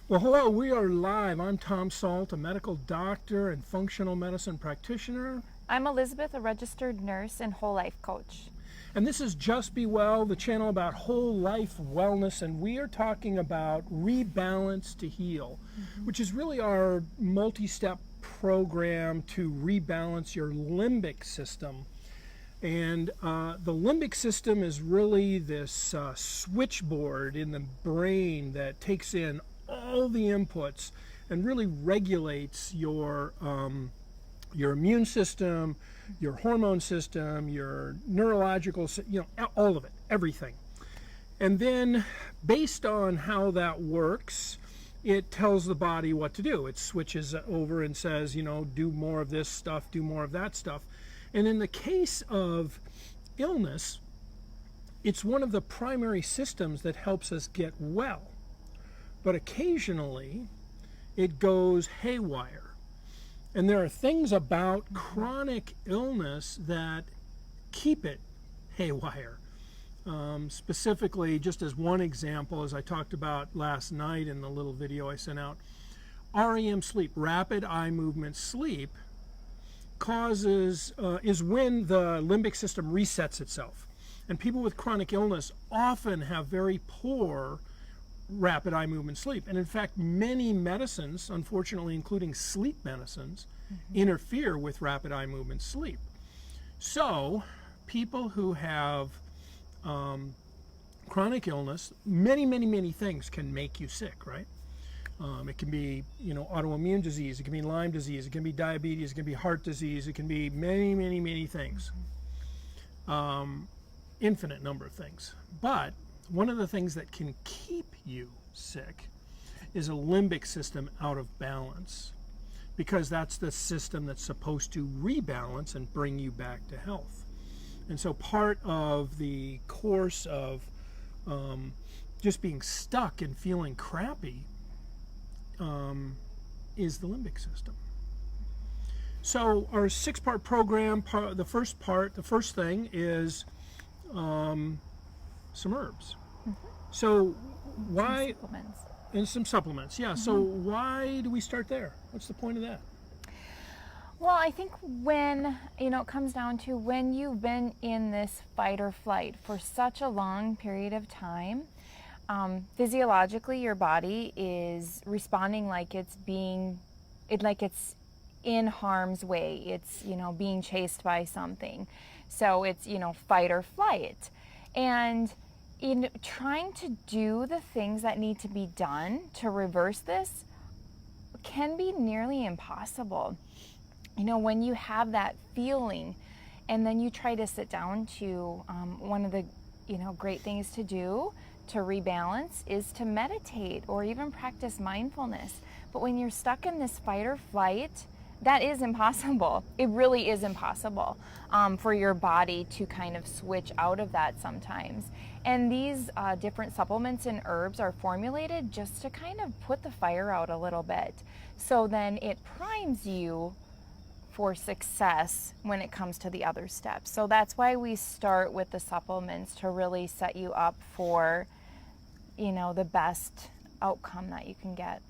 Well, hello, we are live. I'm Sult, a medical doctor and functional medicine practitioner. I'm Elizabeth, a registered nurse and whole life coach. And this is Just Be Well, the channel about whole life wellness. And we are talking about Rebalance to Heal, which is really our multi-step program to rebalance your limbic system. And the limbic system is really this switchboard in the brain that takes in all the inputs and really regulates your immune system, your hormone system, your neurological, all of it, everything. And then based on how that works, it tells the body what to do. It switches over and says, do more of this stuff, do more of that stuff. And in the case of illness, it's one of the primary systems that helps us get well. But occasionally, it goes haywire. And there are things about chronic illness that keep it haywire. Specifically, just as one example, as I talked about last night in the little video I sent out, REM sleep, rapid eye movement sleep, is when the limbic system resets itself. And people with chronic illness often have very poor rapid eye movement sleep. And in fact, many medicines, unfortunately including sleep medicines, interfere with rapid eye movement sleep. So people who have chronic illness, many things can make you sick, right? It can be, autoimmune disease, it can be Lyme disease, it can be diabetes, it can be heart disease, it can be many things. Infinite number of things. But one of the things that can keep you sick is a limbic system out of balance, because that's the system that's supposed to rebalance and bring you back to health. And so part of the course of just being stuck and feeling crappy is the limbic system. So our 6-part program, the first thing is some herbs. So why? Some supplements. And some supplements, yeah. So why do we start there? What's the point of that? Well, I think when, it comes down to when you've been in this fight or flight for such a long period of time, physiologically your body is responding like it's in harm's way. It's, being chased by something. So it's, fight or flight. And in trying to do the things that need to be done to reverse this can be nearly impossible. When you have that feeling and then you try to sit down to one of the great things to do to rebalance is to meditate or even practice mindfulness. But when you're stuck in this fight or flight, that is impossible. It really is impossible for your body to kind of switch out of that sometimes. And these different supplements and herbs are formulated just to kind of put the fire out a little bit. So then it primes you for success when it comes to the other steps. So that's why we start with the supplements to really set you up for, the best outcome that you can get.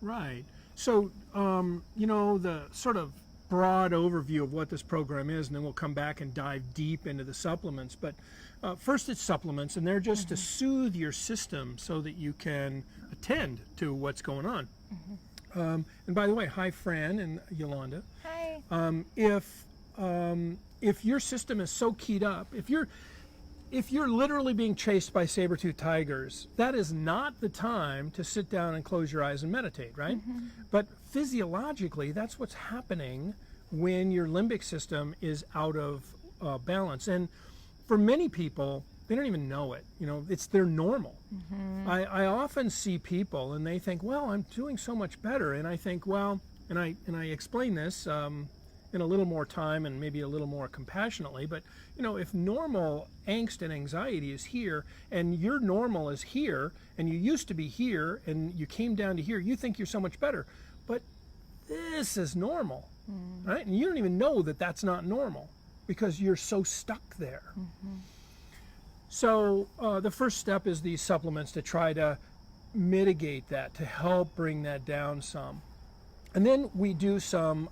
Right. So, the sort of broad overview of what this program is, and then we'll come back and dive deep into the supplements. But first, it's supplements, and they're just to soothe your system so that you can attend to what's going on. And by the way, hi, Fran and Yolanda. Hi. If your system is so keyed up, if you're literally being chased by saber-toothed tigers, that is not the time to sit down and close your eyes and meditate, right? But physiologically, that's what's happening when your limbic system is out of balance. And for many people, they don't even know it. It's their normal. I often see people and they think, well, I'm doing so much better. And I think, well, and I explain this in a little more time and maybe a little more compassionately, but if normal angst and anxiety is here and your normal is here and you used to be here and you came down to here, you think you're so much better, but this is normal, right? And you don't even know that that's not normal because you're so stuck there. So the first step is these supplements to try to mitigate that, to help bring that down some. And then we do some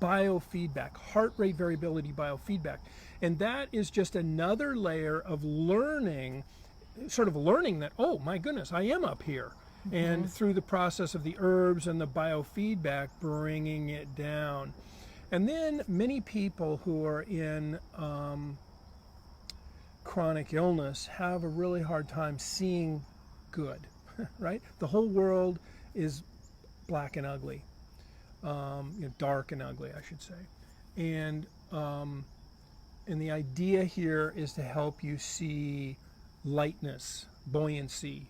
biofeedback, heart rate variability biofeedback. And that is just another layer of learning, sort of learning that, oh my goodness, I am up here. And through the process of the herbs and the biofeedback, bringing it down. And then many people who are in chronic illness have a really hard time seeing good, right? The whole world is black and ugly, dark and ugly, I should say. And the idea here is to help you see lightness, buoyancy,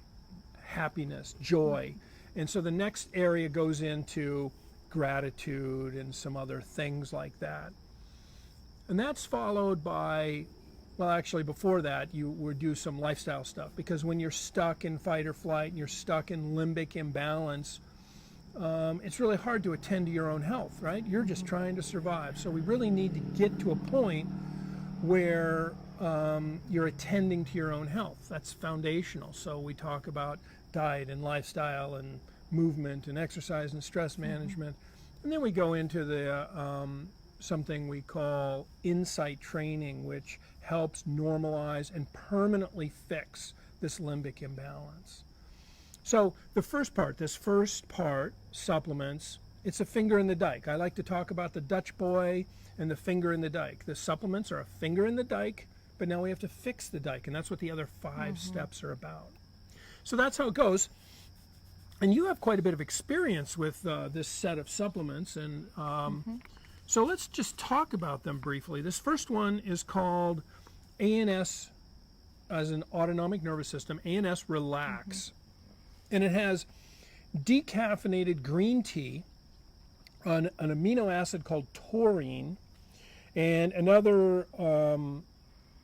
happiness, joy. And so the next area goes into gratitude and some other things like that. And that's followed by, well, actually before that, you would do some lifestyle stuff, because when you're stuck in fight or flight and you're stuck in limbic imbalance, it's really hard to attend to your own health, right? You're just trying to survive. So we really need to get to a point where you're attending to your own health. That's foundational. So we talk about diet and lifestyle and movement and exercise and stress management. And then we go into the something we call insight training, which helps normalize and permanently fix this limbic imbalance. So the first part, supplements, it's a finger in the dike. I like to talk about the Dutch boy and the finger in the dike. The supplements are a finger in the dike, but now we have to fix the dike, and that's what the other 5 steps are about. So that's how it goes. And you have quite a bit of experience with this set of supplements, and so let's just talk about them briefly. This first one is called ANS, as an autonomic nervous system, ANS Relax. And it has decaffeinated green tea, an amino acid called taurine, and another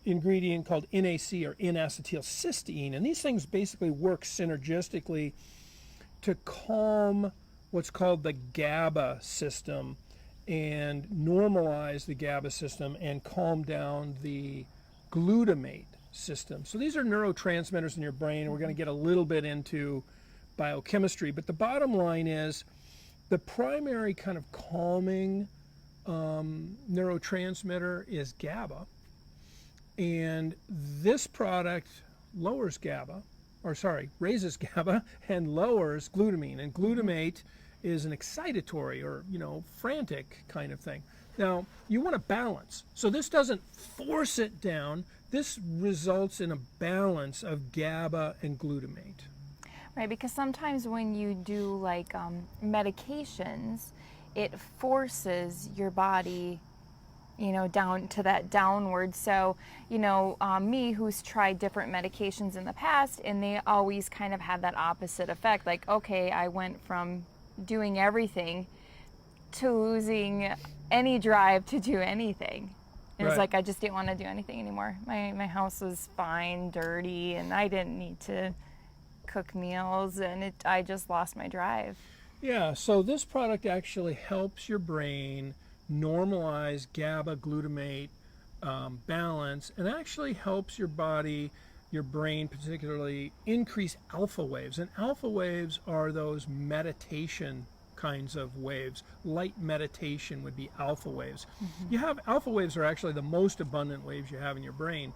ingredient called NAC, or N-acetylcysteine. And these things basically work synergistically to calm what's called the GABA system and normalize the GABA system and calm down the glutamate system. So these are neurotransmitters in your brain. We're going to get a little bit into biochemistry, but the bottom line is the primary kind of calming neurotransmitter is GABA, and this product raises GABA and lowers glutamine. And glutamate is an excitatory or frantic kind of thing. Now you want to balance, so this doesn't force it down. This results in a balance of GABA and glutamate. Right, because sometimes when you do like medications, it forces your body, down to that downward. So, me who's tried different medications in the past, and they always kind of had that opposite effect. Like, okay, I went from doing everything to losing any drive to do anything. And it's like I just didn't want to do anything anymore. My house was fine, dirty, and I didn't need to cook meals, and I just lost my drive. Yeah, so this product actually helps your brain normalize GABA glutamate balance, and actually helps your body, your brain particularly, increase alpha waves. And alpha waves are those meditation kinds of waves. Light meditation would be alpha waves. You have alpha waves are actually the most abundant waves you have in your brain.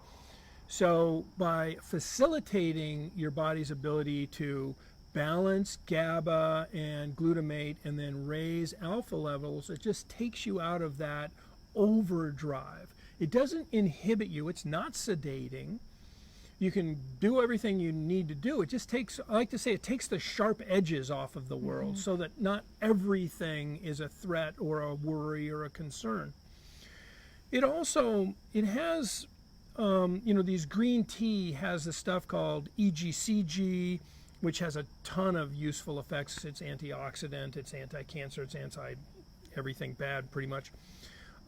So by facilitating your body's ability to balance GABA and glutamate and then raise alpha levels, it just takes you out of that overdrive. It doesn't inhibit you. It's not sedating. You can do everything you need to do. It just takes, I like to say, it takes the sharp edges off of the world so that not everything is a threat or a worry or a concern. It has these green tea has this stuff called EGCG, which has a ton of useful effects. It's antioxidant, it's anti-cancer, it's anti-everything bad pretty much.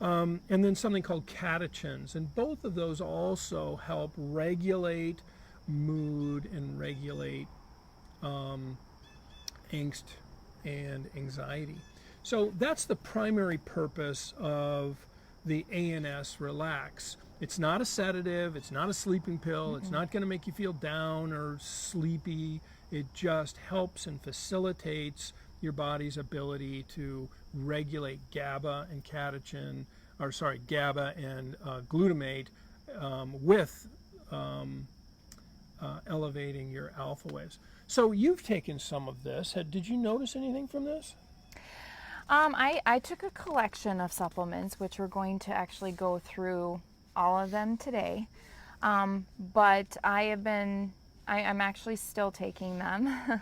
And then something called catechins, and both of those also help regulate mood and regulate angst and anxiety. So that's the primary purpose of the ANS Relax. It's not a sedative, it's not a sleeping pill, it's not going to make you feel down or sleepy. It just helps and facilitates your body's ability to regulate GABA and GABA and glutamate with elevating your alpha waves. So you've taken some of this. Did you notice anything from this? I took a collection of supplements, which we're going to actually go through all of them today. But I'm actually still taking them.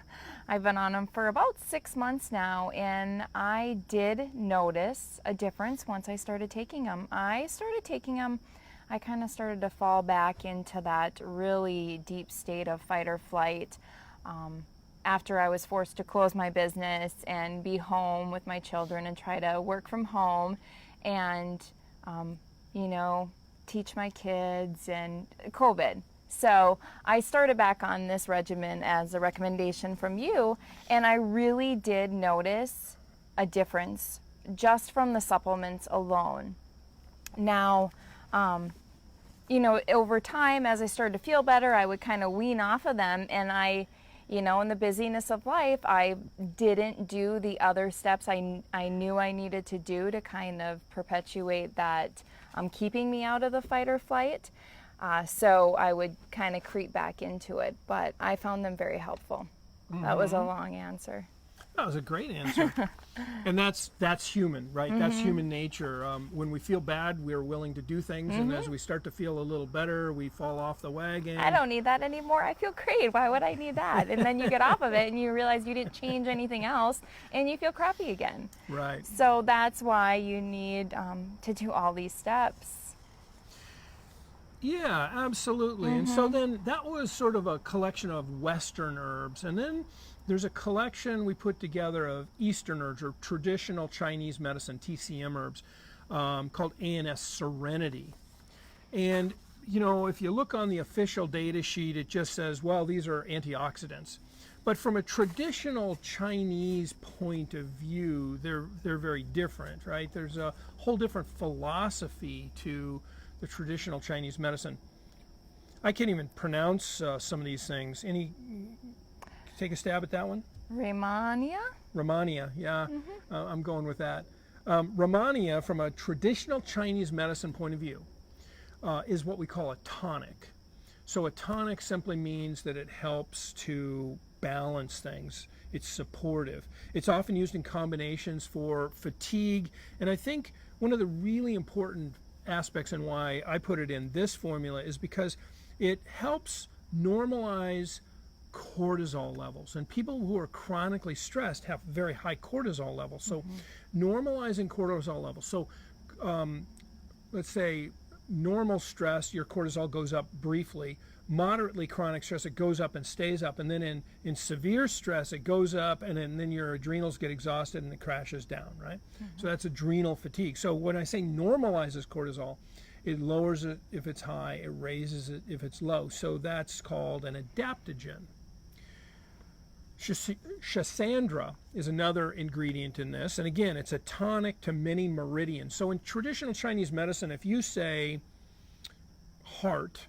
I've been on them for about 6 months now, and I did notice a difference once I started taking them. I kind of started to fall back into that really deep state of fight or flight after I was forced to close my business and be home with my children and try to work from home and, teach my kids and COVID. So I started back on this regimen as a recommendation from you, and I really did notice a difference just from the supplements alone. Now, over time, as I started to feel better, I would kind of wean off of them, and in the busyness of life, I didn't do the other steps I knew I needed to do to kind of perpetuate that keeping me out of the fight or flight. So I would kind of creep back into it, but I found them very helpful. That was a long answer. That was a great answer. And that's human, right? That's human nature. When we feel bad, we're willing to do things, and as we start to feel a little better, we fall off the wagon. I don't need that anymore. I feel great. Why would I need that? And then you get off of it, and you realize you didn't change anything else, and you feel crappy again. Right. So that's why you need to do all these steps. Yeah, absolutely. And so then that was sort of a collection of Western herbs. And then there's a collection we put together of Eastern herbs, or traditional Chinese medicine, TCM herbs, called ANS Serenity. And, if you look on the official data sheet, it just says, well, these are antioxidants. But from a traditional Chinese point of view, they're very different, right? There's a whole different philosophy to the traditional Chinese medicine. I can't even pronounce some of these things. Take a stab at that one? Rehmannia, yeah. I'm going with that. Rehmannia, from a traditional Chinese medicine point of view, is what we call a tonic. So a tonic simply means that it helps to balance things. It's supportive. It's often used in combinations for fatigue, and I think one of the really important aspects and why I put it in this formula is because it helps normalize cortisol levels, and people who are chronically stressed have very high cortisol levels. So normalizing cortisol levels, so let's say normal stress, your cortisol goes up briefly. Moderately chronic stress, it goes up and stays up, and then in severe stress it goes up, and then your adrenals get exhausted and it crashes down, right? So that's adrenal fatigue. So when I say normalizes cortisol, it lowers it if it's high, it raises it if it's low. So that's called an adaptogen. Schisandra is another ingredient in this, and again, it's a tonic to many meridians. So in traditional Chinese medicine, if you say heart,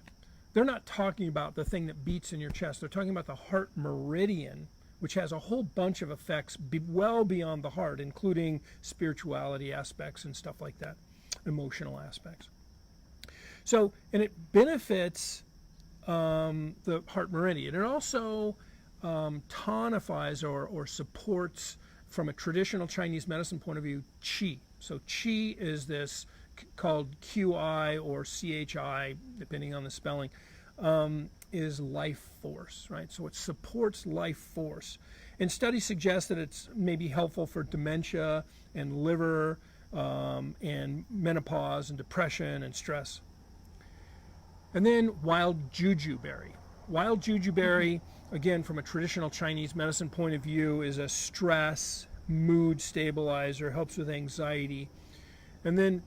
they're not talking about the thing that beats in your chest. They're talking about the heart meridian, which has a whole bunch of effects well beyond the heart, including spirituality aspects and stuff like that, emotional aspects. So, and it benefits the heart meridian. It also tonifies or supports, from a traditional Chinese medicine point of view, qi. So qi is this called QI or CHI, depending on the spelling, is life force, right? So it supports life force. And studies suggest that it's maybe helpful for dementia and liver and menopause and depression and stress. And then wild jujuberry. Wild jujuberry, again, from a traditional Chinese medicine point of view, is a stress, mood stabilizer, helps with anxiety. And then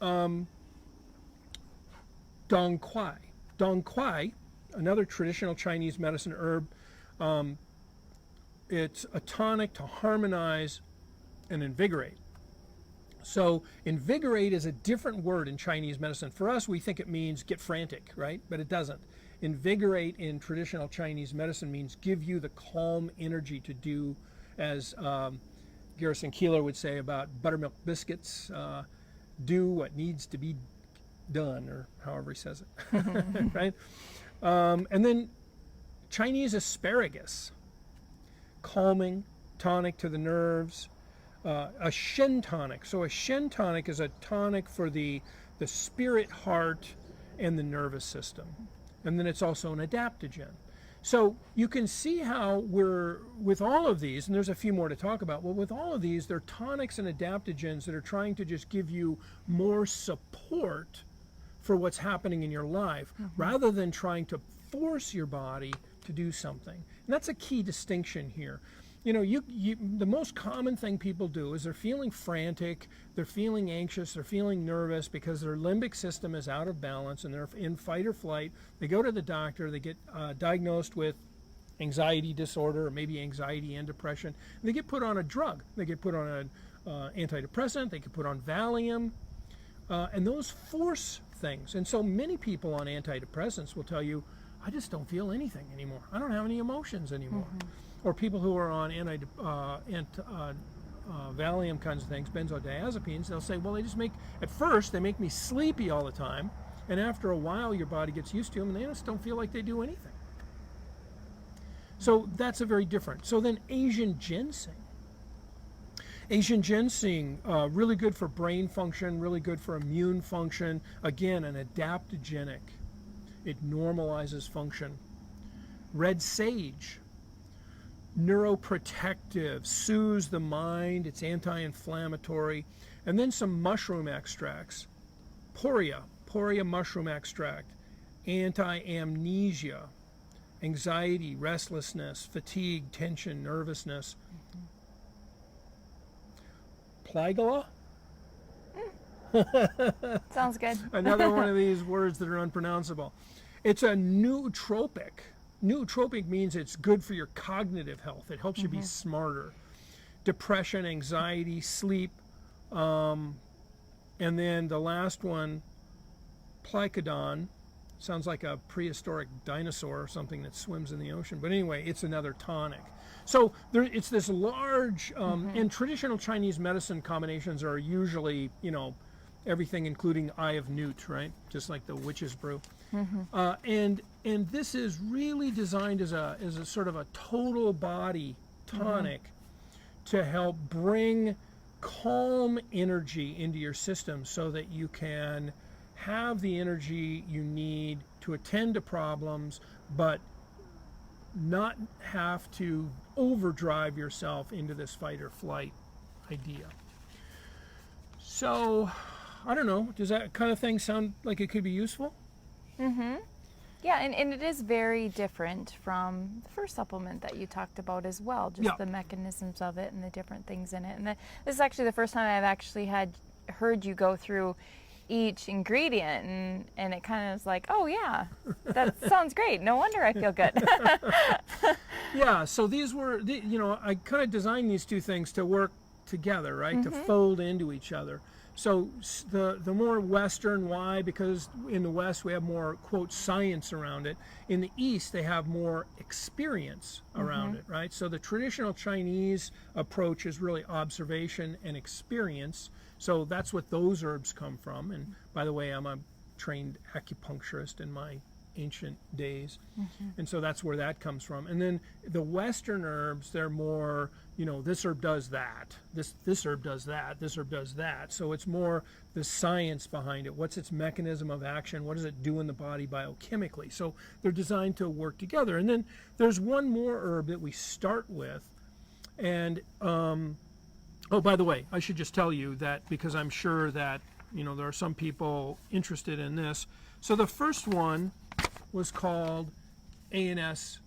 dong quai. Dong quai, another traditional Chinese medicine herb, it's a tonic to harmonize and invigorate. So invigorate is a different word in Chinese medicine. For us, we think it means get frantic, right? But it doesn't. Invigorate in traditional Chinese medicine means give you the calm energy to do, as Garrison Keillor would say about buttermilk biscuits, do what needs to be done, or however he says it, right? And then Chinese asparagus, calming, tonic to the nerves. A Shen tonic. So a Shen tonic is a tonic for the spirit, heart, and the nervous system. And then it's also an adaptogen. So you can see how we're, with all of these, and there's a few more to talk about, well, with all of these, they're tonics and adaptogens that are trying to just give you more support for what's happening in your life, rather than trying to force your body to do something. And that's a key distinction here. You know, the most common thing people do is they're feeling frantic, they're feeling anxious, they're feeling nervous because their limbic system is out of balance and they're in fight or flight. They go to the doctor, they get diagnosed with anxiety disorder, or maybe anxiety and depression. And they get put on a drug. They get put on an antidepressant, they get put on Valium, and those force things. And so many people on antidepressants will tell you, I just don't feel anything anymore. I don't have any emotions anymore. Or people who are on Valium kinds of things, benzodiazepines, they'll say, well, at first they make me sleepy all the time, and after a while your body gets used to them and they just don't feel like they do anything. So that's a very different. So then Asian ginseng. Asian ginseng, really good for brain function, really good for immune function. Again, an adaptogenic. It normalizes function. Red sage, neuroprotective, soothes the mind, it's anti-inflammatory. And then some mushroom extracts. Poria mushroom extract, anti-amnesia, anxiety, restlessness, fatigue, tension, nervousness. Plygala? Sounds good. Another one of these words that are unpronounceable. It's a nootropic. Nootropic means it's good for your cognitive health. It helps you be smarter. Depression, anxiety, sleep. And then the last one, Plycodon. Sounds like a prehistoric dinosaur or something that swims in the ocean. But anyway, it's another tonic. So it's this large, and traditional Chinese medicine combinations are usually, everything including Eye of Newt, right? Just like the witch's brew. And this is really designed as a sort of a total body tonic to help bring calm energy into your system so that you can have the energy you need to attend to problems, but not have to overdrive yourself into this fight or flight idea. So, I don't know, does that kind of thing sound like it could be useful? Yeah, and it is very different from the first supplement that you talked about as well, just the mechanisms of it and the different things in it. And this is actually the first time I've actually heard you go through each ingredient, and it kind of is like, oh yeah, that sounds great. No wonder I feel good. Yeah, so these were, I kind of designed these two things to work together, right? To fold into each other. So the more Western, why? Because in the West we have more, quote, science around it. In the East they have more experience around it, right? So the traditional Chinese approach is really observation and experience. So that's what those herbs come from. And by the way, I'm a trained acupuncturist in my ancient days. And so that's where that comes from. And then the Western herbs, they're more, this herb does that, this herb does that, this herb does that. So it's more the science behind it. What's its mechanism of action? What does it do in the body biochemically? So they're designed to work together. And then there's one more herb that we start with. And, oh, by the way, I should just tell you that, because I'm sure that, there are some people interested in this. So the first one was called ANS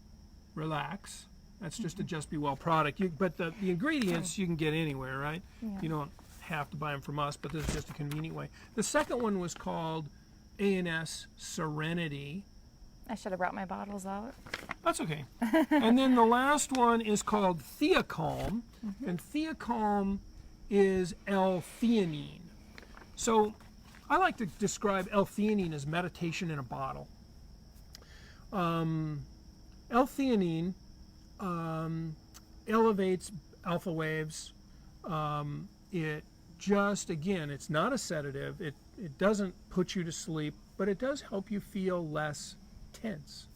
Relax. That's just a Just Be Well product. But the ingredients you can get anywhere, right? Yeah. You don't have to buy them from us, but this is just a convenient way. The second one was called ANS Serenity. I should have brought my bottles out. That's okay. And then the last one is called Theacalm. And Theacalm is L-theanine. So I like to describe L-theanine as meditation in a bottle. L-theanine elevates alpha waves. It just, again, it's not a sedative. It doesn't put you to sleep, but it does help you feel less tense.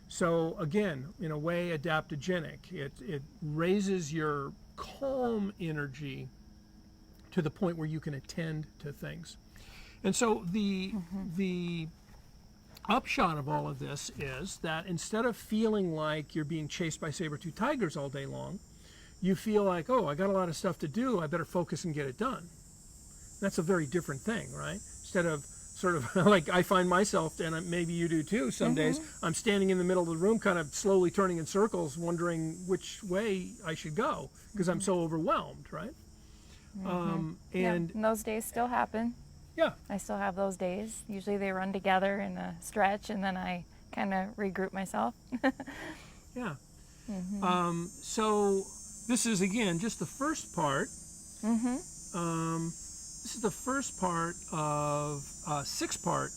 So again, in a way, adaptogenic. It raises your calm energy to the point where you can attend to things. And so the upshot of all of this is that instead of feeling like you're being chased by saber-toothed tigers all day long, you feel like, oh, I got a lot of stuff to do, I better focus and get it done. That's a very different thing, right? Instead of sort of like I find myself, and maybe you do too some days, I'm standing in the middle of the room kind of slowly turning in circles, wondering which way I should go because I'm so overwhelmed, right? And those days still happen. Yeah. I still have those days. Usually they run together in a stretch, and then I kind of regroup myself. Yeah. So this is, again, just the first part. This is the first part of a 6-part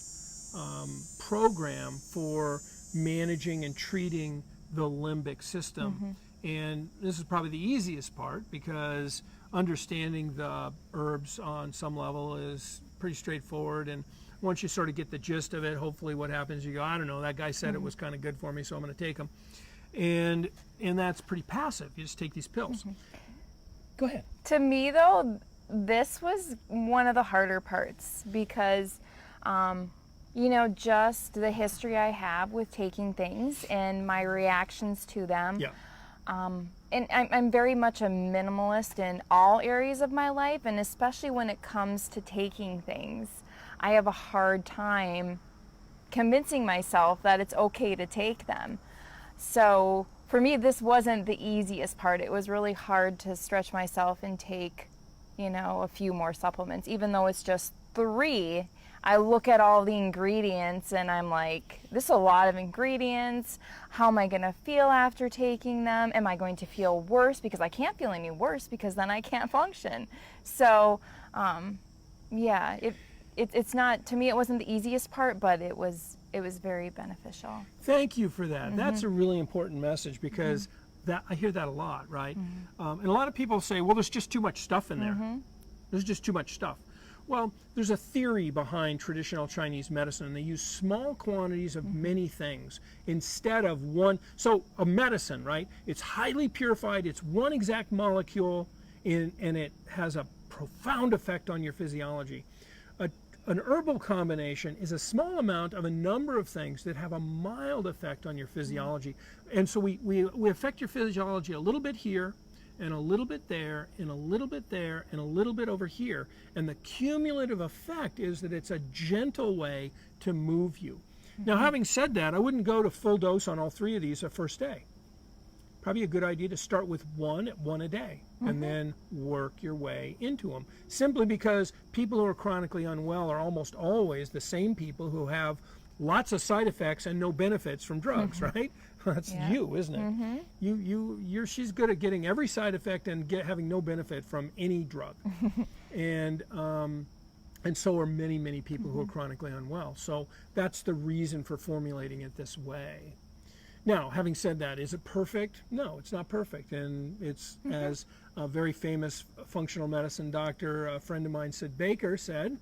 program for managing and treating the limbic system. And this is probably the easiest part because understanding the herbs on some level is pretty straightforward, and once you sort of get the gist of it, hopefully what happens, you go, I don't know, that guy said it was kind of good for me, so I'm going to take them. And that's pretty passive. You just take these pills. Go ahead. To me, though, this was one of the harder parts because, you know, just the history I have with taking things and my reactions to them. Yeah. And I'm very much a minimalist in all areas of my life, and especially when it comes to taking things, I have a hard time convincing myself that it's okay to take them. So for me, this wasn't the easiest part. It was really hard to stretch myself and take, you know, a few more supplements, even though it's just 3. I look at all the ingredients and I'm like, this is a lot of ingredients. How am I going to feel after taking them? Am I going to feel worse? Because I can't feel any worse because then I can't function. So, yeah, it's not, to me, it wasn't the easiest part, but it was very beneficial. Thank you for that. That's a really important message because that I hear that a lot, right? And a lot of people say, well, there's just too much stuff in there. There's just too much stuff. Well, there's a theory behind traditional Chinese medicine. They use small quantities of many things instead of one. So a medicine, right? It's highly purified. It's one exact molecule, and it has a profound effect on your physiology. An herbal combination is a small amount of a number of things that have a mild effect on your physiology. And so we affect your physiology a little bit here, and a little bit there, and a little bit there, and a little bit over here. And the cumulative effect is that it's a gentle way to move you. Now, having said that, I wouldn't go to full dose on all 3 of these the first day. Probably a good idea to start with one a day, and then work your way into them. Simply because people who are chronically unwell are almost always the same people who have lots of side effects and no benefits from drugs, right? That's you, isn't it? She's good at getting every side effect and having no benefit from any drug. And so are many, many people who are chronically unwell. So that's the reason for formulating it this way. Now, having said that, is it perfect? No, it's not perfect. And it's, as a very famous functional medicine doctor, a friend of mine, Sid Baker, said,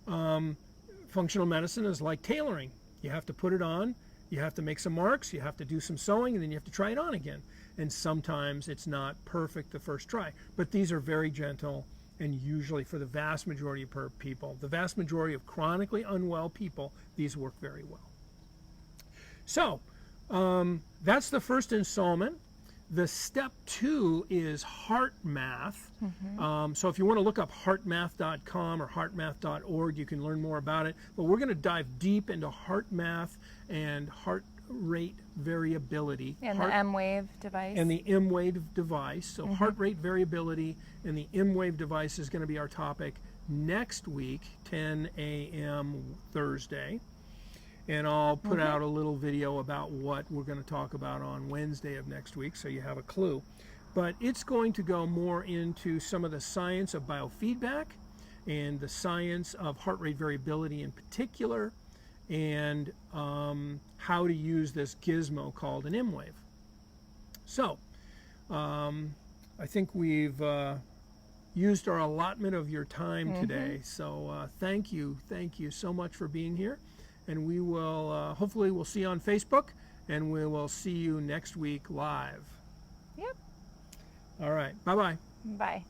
functional medicine is like tailoring. You have to put it on, you have to make some marks, you have to do some sewing, and then you have to try it on again. And sometimes it's not perfect the first try. But these are very gentle, and usually for the vast majority of people, the vast majority of chronically unwell people, these work very well. So, that's the first installment. The step 2 is heart math. So if you want to look up heartmath.com or heartmath.org, you can learn more about it. But we're going to dive deep into heart math and heart rate variability. And the M-Wave device. And the M-Wave device. So heart rate variability and the M-Wave device is going to be our topic next week, 10 a.m. Thursday. And I'll put out a little video about what we're going to talk about on Wednesday of next week, so you have a clue. but it's going to go more into some of the science of biofeedback and the science of heart rate variability in particular, and how to use this gizmo called an M wave. So I think we've used our allotment of your time today. So thank you so much for being here, and we will hopefully we'll see you on Facebook, and we will see you next week live. Yep. All right. Bye-bye. Bye.